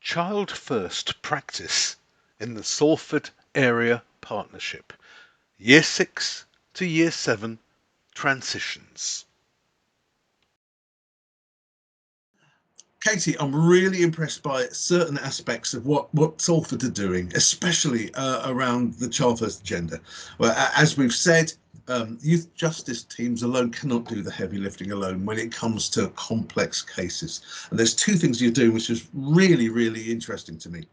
Child First practice in the Salford Area Partnership, Year 6 to Year 7 transitions. Katie, I'm really impressed by certain aspects of what Salford are doing, especially around the Child First agenda. Well, as we've said, youth justice teams alone cannot do the heavy lifting alone when it comes to complex cases. And there's two things you're doing which is really, really interesting to me.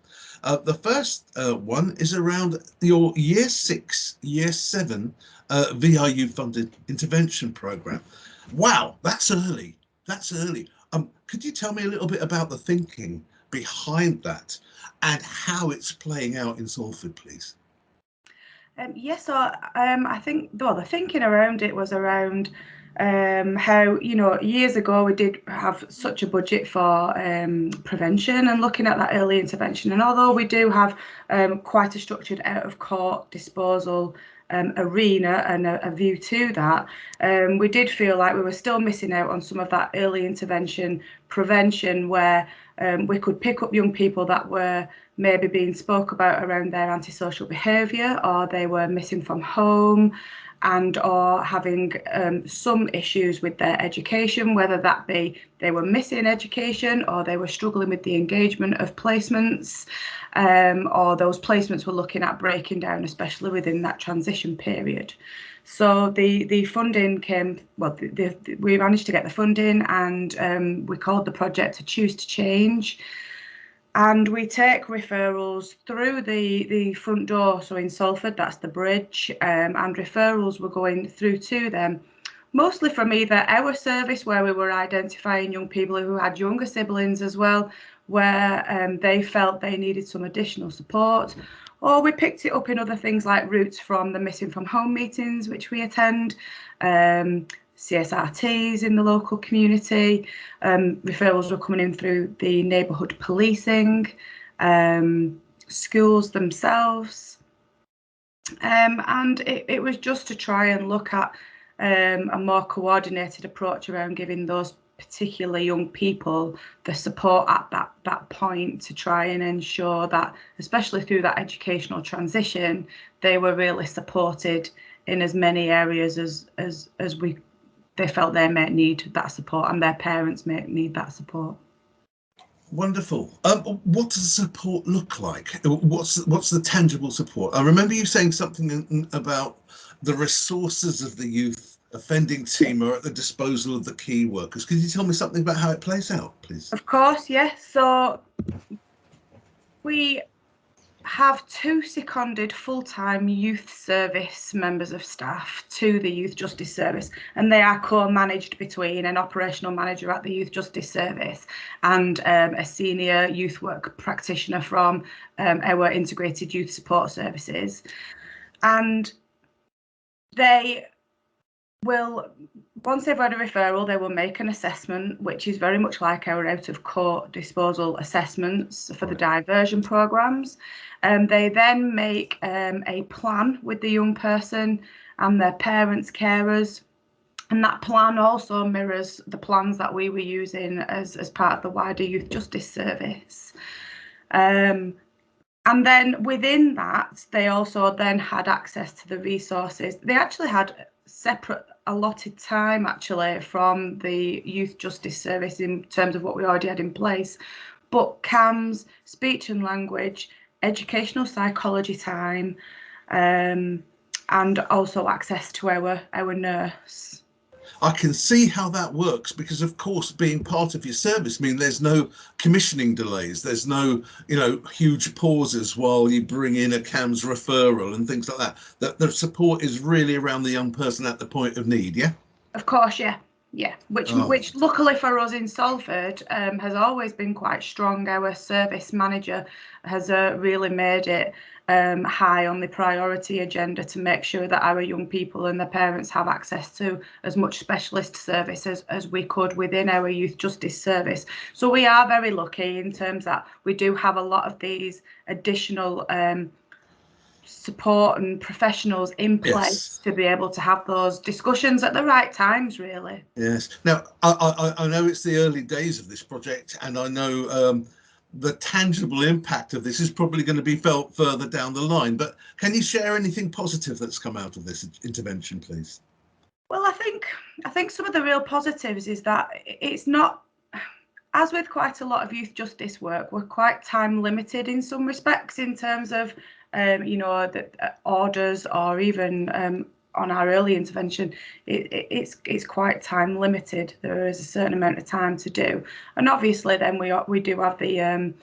The first one is around your Year 6, Year 7 VRU-funded intervention programme. Wow, that's early. That's early. Could you tell me a little bit about the thinking behind that and how it's playing out in Salford, please? Yes, so I think the thinking around it was around how, years ago we did have such a budget for prevention and looking at that early intervention. And although we do have quite a structured out of court disposal arena and a view to that, we did feel like we were still missing out on some of that early intervention prevention where we could pick up young people that were maybe being spoke about around their antisocial behaviour, or they were missing from home and or having some issues with their education, whether that be they were missing education or they were struggling with the engagement of placements, or those placements were looking at breaking down, especially within that transition period. So the funding came, well, we managed to get the funding, and we called the project to Choose to Change. And we take referrals through the front door, so in Salford, that's the bridge, and referrals were going through to them, mostly from either our service, where we were identifying young people who had younger siblings as well, where they felt they needed some additional support, or we picked it up in other things like routes from the Missing from Home meetings, which we attend, CSRTs in the local community. Referrals were coming in through the neighbourhood policing, schools themselves, and it was just to try and look at a more coordinated approach around giving those particular young people the support at that point, to try and ensure that, especially through that educational transition, they were really supported in as many areas as they felt they might need that support, and their parents may need that support. Wonderful. What does the support look like? What's the tangible support? I remember you saying something about the resources of the youth offending team are at the disposal of the key workers. Could you tell me something about how it plays out, please? Of course, yes. So we have 2 seconded full-time youth service members of staff to the Youth Justice Service, and they are co-managed between an operational manager at the Youth Justice Service and a senior youth work practitioner from our integrated youth support services. And they will, once they've had a referral, they will make an assessment, which is very much like our out of court disposal assessments for the diversion programmes. They then make a plan with the young person and their parents, carers, and that plan also mirrors the plans that we were using as part of the wider Youth Justice Service. And then within that, they also then had access to the resources. They actually had separate allotted time actually from the Youth Justice Service in terms of what we already had in place, but CAMS, speech and language, educational psychology time, and also access to our nurse. I can see how that works because, of course, being part of your service means there's no commissioning delays. There's no, huge pauses while you bring in a CAMS referral and things like that. That the support is really around the young person at the point of need. Yeah. Of course, yeah. Which luckily for us in Salford has always been quite strong. Our service manager has really made it high on the priority agenda to make sure that our young people and their parents have access to as much specialist service as we could within our Youth Justice Service. So we are very lucky in terms that we do have a lot of these additional support and professionals in place to be able to have those discussions at the right times, really. Yes. Now, I know it's the early days of this project, and I know the tangible impact of this is probably going to be felt further down the line. But can you share anything positive that's come out of this intervention, please? Well, I think some of the real positives is that it's not, as with quite a lot of youth justice work, we're quite time limited in some respects in terms of, the orders, or even on our early intervention, it's quite time limited. There is a certain amount of time to do, and obviously then we do have the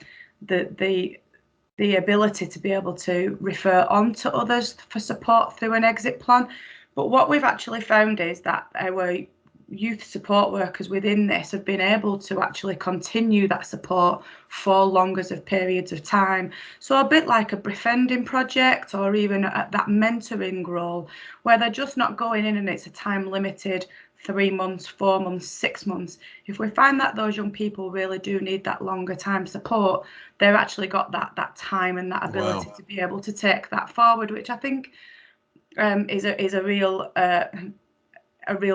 ability to be able to refer on to others for support through an exit plan. But what we've actually found is that our youth support workers within this have been able to actually continue that support for longer periods of time. So a bit like a befriending project, or even at that mentoring role, where they're just not going in and it's a time limited 3 months, 4 months, 6 months. If we find that those young people really do need that longer time support, they've actually got that time and that ability to be able to take that forward, which I think is a real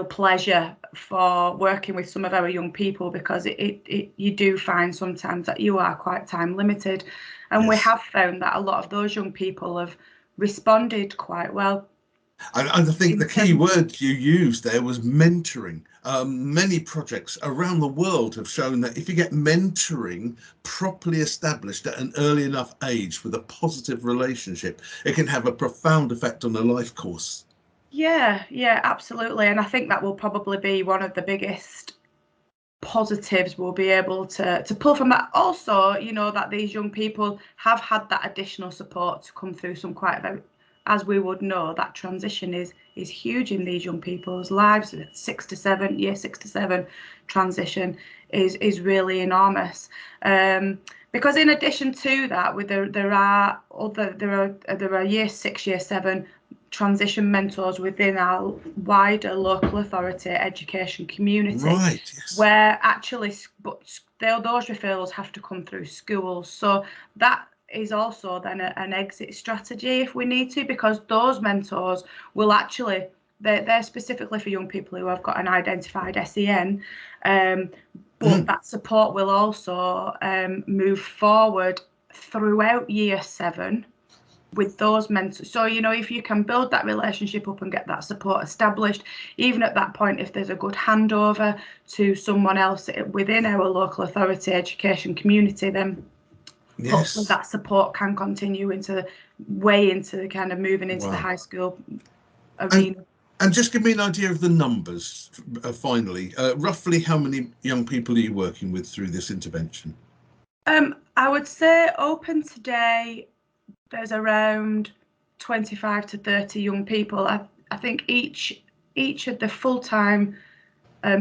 pleasure for working with some of our young people, because you do find sometimes that you are quite time limited, and yes, we have found that a lot of those young people have responded quite well. And I think the key word you used there was mentoring. Many projects around the world have shown that if you get mentoring properly established at an early enough age with a positive relationship, it can have a profound effect on the life course. Yeah, absolutely. And I think that will probably be one of the biggest positives we'll be able to pull from that. Also, that these young people have had that additional support to come through some quite very, as we would know, that transition is huge in these young people's lives. Year 6 to 7 transition is really enormous. Because in addition to that, there are year 6, year 7 transition mentors within our wider local authority education community, right, yes, where actually those referrals have to come through schools. So that is also then an exit strategy if we need to, because those mentors will actually, they're specifically for young people who have got an identified SEN, but that support will also move forward throughout year 7 with those mentors. So if you can build that relationship up and get that support established, even at that point, if there's a good handover to someone else within our local authority education community, then yes, hopefully that support can continue into kind of moving into the high school arena. And just give me an idea of the numbers, finally. Roughly how many young people are you working with through this intervention? I would say open today, there's around 25 to 30 young people. I think each of the full-time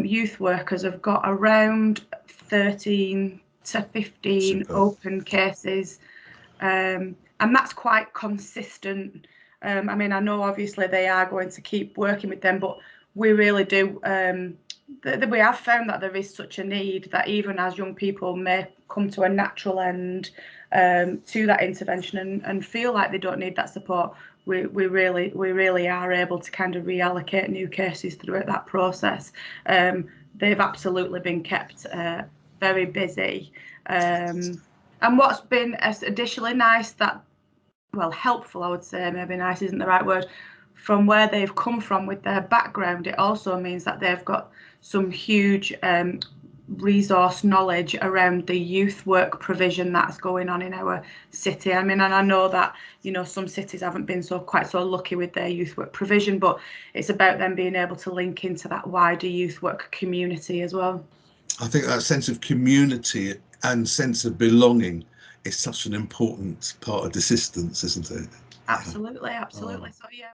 youth workers have got around 13 to 15 Super. Open cases, and that's quite consistent. I know obviously they are going to keep working with them, but we really do. We have found that there is such a need that even as young people may come to a natural end to that intervention and feel like they don't need that support, we really are able to kind of reallocate new cases throughout that process. They've absolutely been kept very busy, and what's been additionally nice, helpful, I would say, maybe nice isn't the right word, from where they've come from with their background, it also means that they've got some huge resource knowledge around the youth work provision that's going on in our city. And I know that some cities haven't been quite so lucky with their youth work provision, but it's about them being able to link into that wider youth work community as well. I think that sense of community and sense of belonging is such an important part of assistance, isn't it? Absolutely. So yeah.